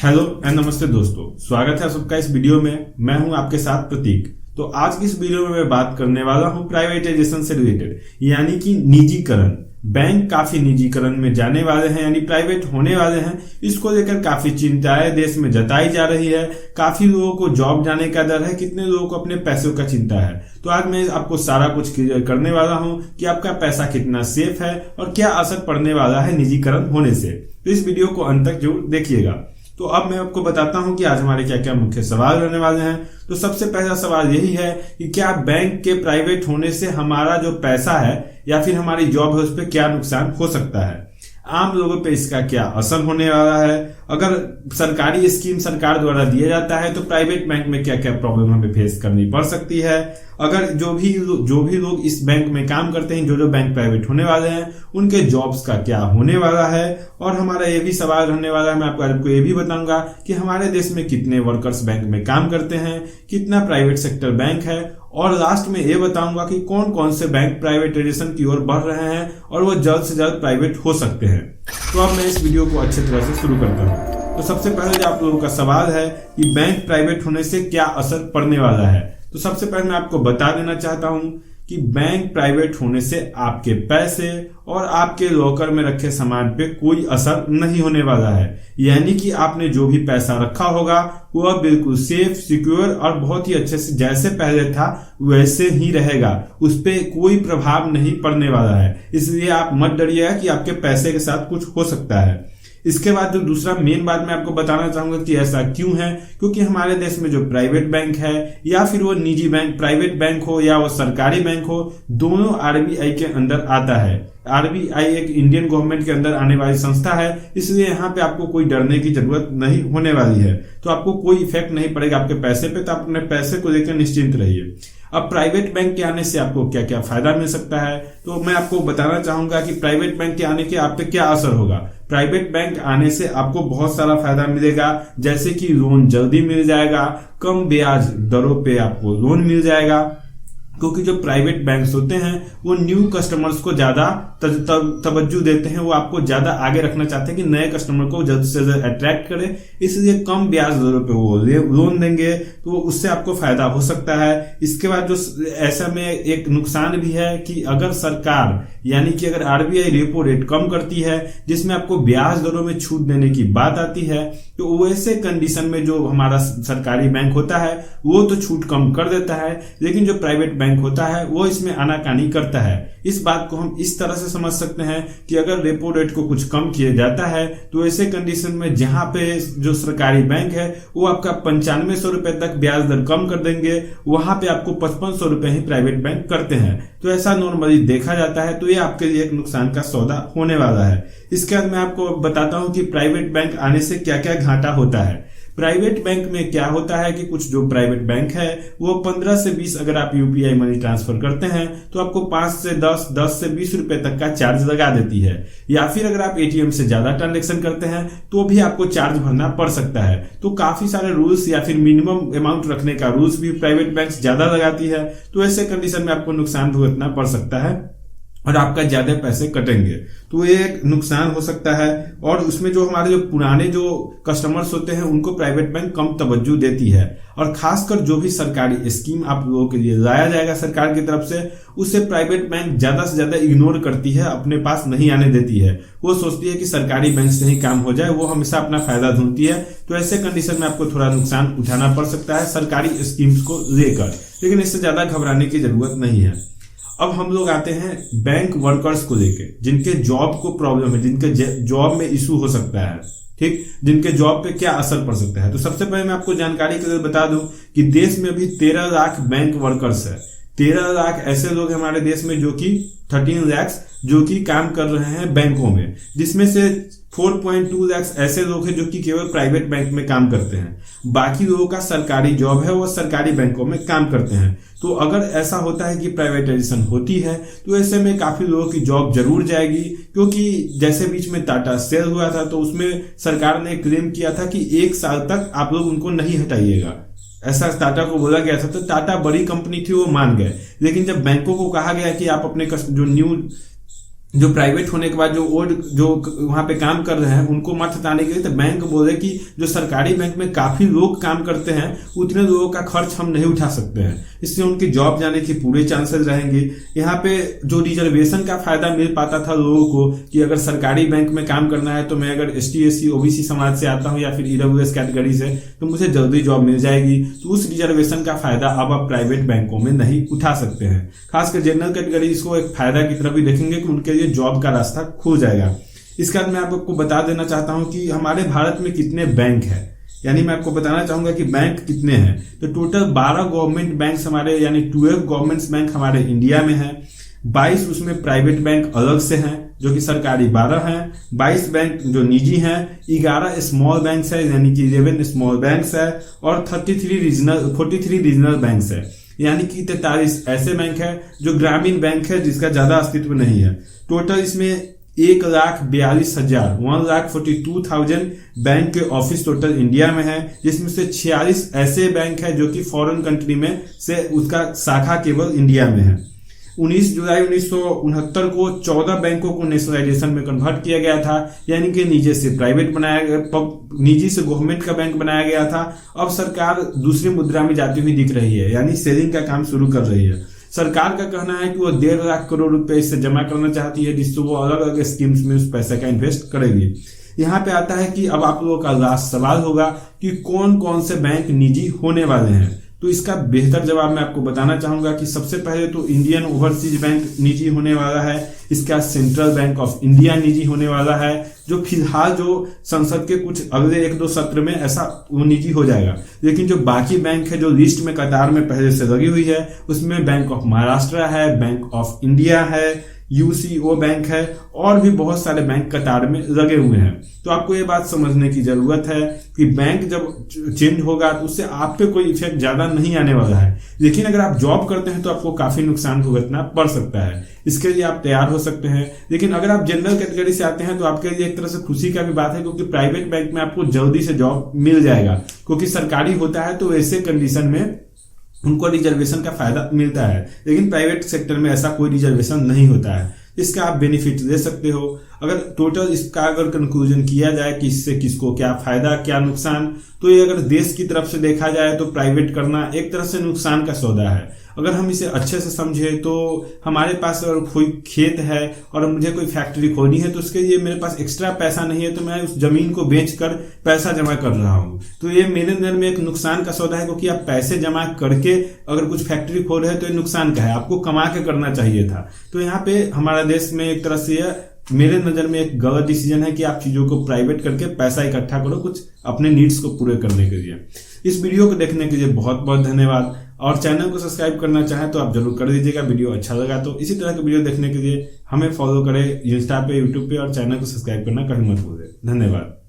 Hello and नमस्ते दोस्तों, स्वागत है सबका इस वीडियो में। मैं हूं आपके साथ प्रतीक। तो आज की इस वीडियो में मैं बात करने वाला हूं प्राइवेटाइजेशन से रिलेटेड, यानी कि निजीकरण। बैंक काफी निजीकरण में जाने वाले हैं, यानी प्राइवेट होने वाले हैं। इसको लेकर काफी चिंताएं देश में जताई जा रही है। काफी लोगों को जॉब जाने का डर है, कितने लोगों को अपने पैसों का चिंता है। तो आज मैं आपको सारा कुछ क्लियर करने वाला हूं कि आपका पैसा कितना सेफ है और क्या असर पड़ने वाला है निजीकरण होने से। तो इस वीडियो को अंत तक जरूर देखिएगा। तो अब मैं आपको बताता हूं कि आज हमारे क्या क्या मुख्य सवाल रहने वाले हैं। तो सबसे पहला सवाल यही है कि क्या बैंक के प्राइवेट होने से हमारा जो पैसा है या फिर हमारी जॉब है उस पर क्या नुकसान हो सकता है, आम लोगों पे इसका क्या असर होने वाला है। अगर सरकारी स्कीम सरकार द्वारा दिया जाता है तो प्राइवेट बैंक में क्या क्या प्रॉब्लम हमें फेस करनी पड़ सकती है। अगर जो भी लोग इस बैंक में काम करते हैं, जो बैंक प्राइवेट होने वाले हैं, उनके जॉब्स का क्या होने वाला है। और हमारा ये भी सवाल रहने वाला है, मैं आपको ये भी बताऊंगा कि हमारे देश में कितने वर्कर्स बैंक में काम करते हैं, कितना प्राइवेट सेक्टर बैंक है। और लास्ट में ये बताऊंगा कि कौन कौन से बैंक प्राइवेटाइजेशन की ओर बढ़ रहे हैं और वो जल्द से जल्द प्राइवेट हो सकते हैं। तो अब मैं इस वीडियो को अच्छी तरह से शुरू करता हूं। तो सबसे पहले जो आप लोगों का सवाल है कि बैंक प्राइवेट होने से क्या असर पड़ने वाला है, तो सबसे पहले मैं आपको बता देना चाहता हूं कि बैंक प्राइवेट होने से आपके पैसे और आपके लॉकर में रखे सामान पे कोई असर नहीं होने वाला है। यानी कि आपने जो भी पैसा रखा होगा वह बिल्कुल सेफ, सिक्योर और बहुत ही अच्छे से जैसे पहले था वैसे ही रहेगा। उस पर कोई प्रभाव नहीं पड़ने वाला है। इसलिए आप मत डरिएगा कि आपके पैसे के साथ कुछ हो सकता है। इसके बाद जो दूसरा मेन बात मैं आपको बताना चाहूंगा कि ऐसा क्यों है, क्योंकि हमारे देश में जो प्राइवेट बैंक है या फिर वो निजी बैंक, प्राइवेट बैंक हो या वो सरकारी बैंक हो, दोनों आरबीआई के अंदर आता है। आरबीआई एक इंडियन गवर्नमेंट के अंदर आने वाली संस्था है, इसलिए यहाँ पे आपको कोई डरने की जरूरत नहीं होने वाली है। तो आपको कोई इफेक्ट नहीं पड़ेगा आपके पैसे पे, तो आप अपने पैसे को लेकर निश्चिंत रहिए। अब प्राइवेट बैंक के आने से आपको क्या क्या फायदा मिल सकता है, तो मैं आपको बताना चाहूंगा कि प्राइवेट बैंक के आने के आप पे क्या असर होगा। प्राइवेट बैंक आने से आपको बहुत सारा फायदा मिलेगा, जैसे कि लोन जल्दी मिल जाएगा, कम ब्याज दरों पे आपको लोन मिल जाएगा। क्योंकि जो प्राइवेट बैंक्स होते हैं वो न्यू कस्टमर्स को ज्यादा तवज्जो देते हैं, वो आपको ज्यादा आगे रखना चाहते हैं कि नए कस्टमर को जल्द से जल्द अट्रैक्ट करें, इसलिए कम ब्याज दरों पे वो लोन देंगे, तो उससे आपको फायदा हो सकता है। इसके बाद जो ऐसा में एक नुकसान भी है कि अगर सरकार यानी कि अगर आरबीआई रेपो रेट कम करती है जिसमें आपको ब्याज दरों में छूट देने की बात आती है, तो वैसे कंडीशन में जो हमारा सरकारी बैंक होता है वो तो छूट कम कर देता है, लेकिन जो प्राइवेट बैंक होता है वो इसमें आनाकानी करता है। इस बात को हम इस तरह से समझ सकते हैं कि अगर रेपो रेट को कुछ कम किया जाता है तो ऐसे कंडीशन में जहां पे जो सरकारी बैंक है वो आपका 9500 रुपए तक ब्याज दर कम कर देंगे, वहां पे आपको 5500 रुपए ही प्राइवेट बैंक करते हैं। तो ऐसा नॉर्मली देखा जाता है, तो ये आपके लिए एक नुकसान का सौदा होने वाला है। इसके बाद मैं आपको बताता हूं कि प्राइवेट बैंक आने से क्या क्या घाटा होता है। प्राइवेट बैंक में क्या होता है कि कुछ जो प्राइवेट बैंक है वो 15 से 20 अगर आप यूपीआई मनी ट्रांसफर करते हैं तो आपको 5 से 10 से 20 रुपए तक का चार्ज लगा देती है। या फिर अगर आप एटीएम से ज्यादा ट्रांजेक्शन करते हैं तो भी आपको चार्ज भरना पड़ सकता है। तो काफी सारे रूल्स या फिर मिनिमम अमाउंट रखने का रूल्स भी प्राइवेट बैंक ज्यादा लगाती है। तो ऐसे कंडीशन में आपको नुकसान भुगतना पड़ सकता है और आपका ज्यादा पैसे कटेंगे, तो ये एक नुकसान हो सकता है। और उसमें जो हमारे जो पुराने जो कस्टमर्स होते हैं उनको प्राइवेट बैंक कम तवज्जो देती है, और खासकर जो भी सरकारी स्कीम आप लोगों के लिए लाया जाएगा सरकार की तरफ से, उसे प्राइवेट बैंक ज्यादा से ज्यादा इग्नोर करती है, अपने पास नहीं आने देती है। वो सोचती है कि सरकारी बैंक से ही काम हो जाए, वो हमेशा अपना फायदा ढूंढती है। तो ऐसे कंडीशन में आपको थोड़ा नुकसान उठाना पड़ सकता है सरकारी स्कीम्स को लेकर, लेकिन इससे ज्यादा घबराने की जरूरत नहीं है। अब हम लोग आते हैं बैंक वर्कर्स को लेके, जिनके जॉब को प्रॉब्लम है, जिनके जॉब में इशू हो सकता है, ठीक, जिनके जॉब पे क्या असर पड़ सकता है। तो सबसे पहले मैं आपको जानकारी के लिए बता दूं कि देश में अभी 13 लाख बैंक वर्कर्स है। 13 लाख ऐसे लोग हैं हमारे देश में जो कि 13 लाख जो कि काम कर रहे हैं बैंकों में, जिसमें से 4.2 लाख ऐसे लोग हैं जो कि केवल प्राइवेट बैंक में काम करते हैं। बाकी लोगों का सरकारी जॉब है, वो सरकारी बैंकों में काम करते हैं। तो अगर ऐसा होता है कि प्राइवेटाइजेशन होती है तो ऐसे में काफी लोगों की जॉब जरूर जाएगी, क्योंकि जैसे बीच में टाटा सेल हुआ था तो उसमें सरकार ने क्लेम किया था कि 1 साल तक आप लोग उनको नहीं हटाइएगा। ऐसा टाटा को बोला गया था, तो टाटा बड़ी कंपनी थी वो मान गए। लेकिन जब बैंकों को कहा गया कि आप अपने जो न्यू जो प्राइवेट होने के बाद जो वहां पे काम कर रहे हैं उनको मत हटाने के लिए तो बैंक बोले कि जो सरकारी बैंक में काफी लोग काम करते हैं उतने लोगों का खर्च हम नहीं उठा सकते हैं, इससे उनकी जॉब जाने के पूरे चांसेस रहेंगे। यहाँ पे जो रिजर्वेशन का फायदा मिल पाता था लोगों को कि अगर सरकारी बैंक में काम करना है तो मैं अगर ST SC OBC समाज से आता हूँ या फिर EWS कैटेगरी से तो मुझे जल्दी जॉब मिल जाएगी, तो उस रिजर्वेशन का फायदा अब आप प्राइवेट बैंकों में नहीं उठा सकते हैं। खासकर जनरल कैटेगरी को एक फायदा की तरफ भी देखेंगे कि उनके लिए जॉब का रास्ता खुल जाएगा। इसके बाद मैं आपको बता देना चाहता हूं कि हमारे भारत में कितने बैंक हैं, यानी मैं आपको बताना चाहूंगा कि बैंक कितने हैं। तो टोटल 12 गवर्नमेंट बैंक हमारे यानी 12 गवर्नमेंट बैंक हमारे इंडिया में है, 22 उसमें प्राइवेट बैंक अलग से हैं जो कि सरकारी 12 हैं, 22 बैंक जो निजी हैं, 11 स्मॉल बैंक्स है यानी कि 11 स्मॉल बैंक्स है और 43 रीजनल बैंक्स है यानी कि 43 ऐसे बैंक है जो ग्रामीण बैंक है जिसका ज्यादा अस्तित्व नहीं है। टोटल इसमें 1,42,000 बैंक के ऑफिस टोटल इंडिया में है, जिसमें से 46 ऐसे बैंक है जो कि फॉरेन कंट्री में से उसका शाखा केवल इंडिया में है। 19 जुलाई 1969 को 14 बैंकों को नेशनलाइजेशन में कन्वर्ट किया गया था, यानी कि निजी से प्राइवेट बनाया गया, निजी से गवर्नमेंट का बैंक बनाया गया था। अब सरकार दूसरी मुद्रा में जाती हुई दिख रही है, यानी सेलिंग का काम शुरू कर रही है। सरकार का कहना है कि वो 1.5 लाख करोड़ रुपए इससे जमा करना चाहती है, जिससे वो अलग अलग स्कीम्स में उस पैसे का इन्वेस्ट करेगी। यहाँ पे आता है कि अब आप लोगों का लास्ट सवाल होगा कि कौन कौन से बैंक निजी होने वाले हैं। तो इसका बेहतर जवाब मैं आपको बताना चाहूंगा कि सबसे पहले तो इंडियन ओवरसीज बैंक निजी होने वाला है, इसका सेंट्रल बैंक ऑफ इंडिया निजी होने वाला है, जो फिलहाल जो संसद के कुछ अगले 1-2 सत्र में ऐसा वो निजी हो जाएगा। लेकिन जो बाकी बैंक है जो लिस्ट में कतार में पहले से लगी हुई है उसमें बैंक ऑफ महाराष्ट्र है, बैंक ऑफ इंडिया है, UCO बैंक है और भी बहुत सारे बैंक कतार में लगे हुए हैं। तो आपको ये बात समझने की जरूरत है कि बैंक जब चेंज होगा तो उससे आप पे कोई इफेक्ट ज्यादा नहीं आने वाला है, लेकिन अगर आप जॉब करते हैं तो आपको काफी नुकसान भुगतना पड़ सकता है। इसके लिए आप तैयार हो सकते हैं। लेकिन अगर आप जनरल कैटेगरी से आते हैं तो आपके लिए एक तरह से खुशी का भी बात है, क्योंकि प्राइवेट बैंक में आपको जल्दी से जॉब मिल जाएगा, क्योंकि सरकारी होता है तो ऐसे कंडीशन में उनको रिजर्वेशन का फायदा मिलता है, लेकिन प्राइवेट सेक्टर में ऐसा कोई रिजर्वेशन नहीं होता है। इसका आप बेनिफिट ले सकते हो। अगर टोटल इसका अगर कंक्लूजन किया जाए कि इससे किसको क्या फायदा क्या नुकसान, तो ये अगर देश की तरफ से देखा जाए तो प्राइवेट करना एक तरह से नुकसान का सौदा है। अगर हम इसे अच्छे से समझे तो हमारे पास अगर कोई खेत है और मुझे कोई फैक्ट्री खोलनी है तो उसके लिए मेरे पास एक्स्ट्रा पैसा नहीं है, तो मैं उस जमीन को बेचकर पैसा जमा कर रहा हूँ। तो ये मेरे नजर में एक नुकसान का सौदा है, क्योंकि आप पैसे जमा करके अगर कुछ फैक्ट्री खोल रहे हैं तो ये नुकसान का है, आपको कमा के करना चाहिए था। तो यहाँ पे हमारा देश में एक तरह से मेरे नजर में एक गलत डिसीजन है कि आप चीजों को प्राइवेट करके पैसा इकट्ठा करो कुछ अपने नीड्स को पूरे करने के लिए। इस वीडियो को देखने के लिए बहुत बहुत धन्यवाद, और चैनल को सब्सक्राइब करना चाहें तो आप जरूर कर दीजिएगा। वीडियो अच्छा लगा तो इसी तरह के वीडियो देखने के लिए हमें फॉलो करें इंस्टा पे, यूट्यूब पे, और चैनल को सब्सक्राइब करना कभी मत भूलें। धन्यवाद।